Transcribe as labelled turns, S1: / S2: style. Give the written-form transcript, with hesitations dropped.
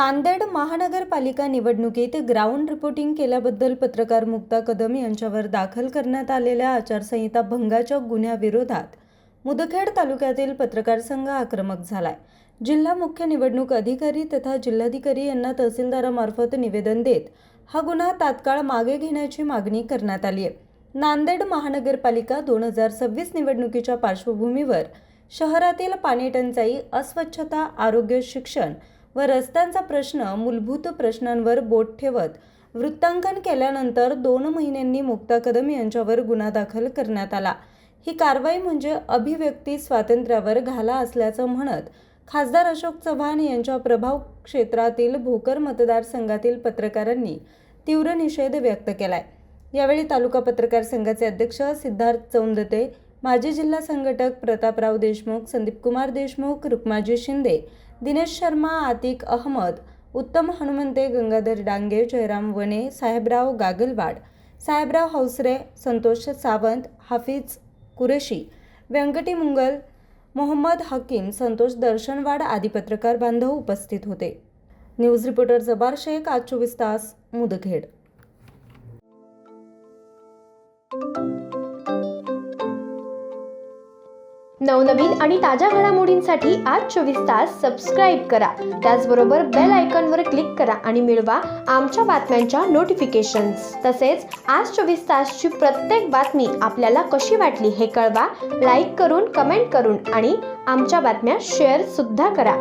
S1: नांदेड महानगरपालिका निवडणुकीत ground reporting केल्याबद्दल पत्रकार मुक्ता कदम यांच्यावर दाखल करण्यात आलेल्या आचारसंहिता भंगाच्या गुन्ह्याविरोधात मुदखेड तालुक्यातील पत्रकार संघ आक्रमक झालाय। जिल्हा मुख्य निवडणूक अधिकारी तथा जिल्हाधिकारी यांना तहसीलदारामार्फत निवेदन देत हा गुन्हा तात्काळ मागे घेण्याची मागणी करण्यात आली आहे। नांदेड महानगरपालिका 2026 निवडणुकीच्या पार्श्वभूमीवर शहरातील पाणी टंचाई, अस्वच्छता, आरोग्य, शिक्षण व रस्त्यांचा प्रश्न मूलभूत प्रश्नांवर बोट ठेवत वृत्तांकन केल्यानंतर 2 महिन्यांनी मुक्ता कदम यांच्यावर गुन्हा दाखल करण्यात आला। ही कारवाई म्हणजे अभिव्यक्ती स्वातंत्र्यावर घाला असल्याचं म्हणत खासदार अशोक चव्हाण यांच्या प्रभाव क्षेत्रातील भोकर मतदारसंघातील पत्रकारांनी तीव्र निषेध व्यक्त केलाय। यावेळी तालुका पत्रकार संघाचे अध्यक्ष सिद्धार्थ चौंदते, माजी जिल्हा संघटक प्रतापराव देशमुख, संदीपकुमार देशमुख, रुक्माजी शिंदे, दिनेश शर्मा, आतिक अहमद, उत्तम हनुमंते, गंगाधर डांगे, जयराम वने, साहेबराव गागलवाड, साहेबराव हौसरे, संतोष सावंत, हाफिज कुरेशी, व्यंकटी मुंगल, मोहम्मद हकीम, संतोष दर्शनवाड आदी पत्रकार बांधव उपस्थित होते। न्यूज रिपोर्टर जबार शेख, आज 24 तास, मुदखेड।
S2: नवनवीन आणि ताज्या घडामोडींसाठी आज 24 तास सबस्क्राईब करा। त्याचबरोबर बेल आयकॉनवर क्लिक करा आणि मिळवा आमच्या बातम्यांच्या नोटिफिकेशन्स। तसेच आज 24 तासची प्रत्येक बातमी आपल्याला कशी वाटली हे कळवा। लाईक करून, कमेंट करून आणि आमच्या बातम्या शेअर सुद्धा करा।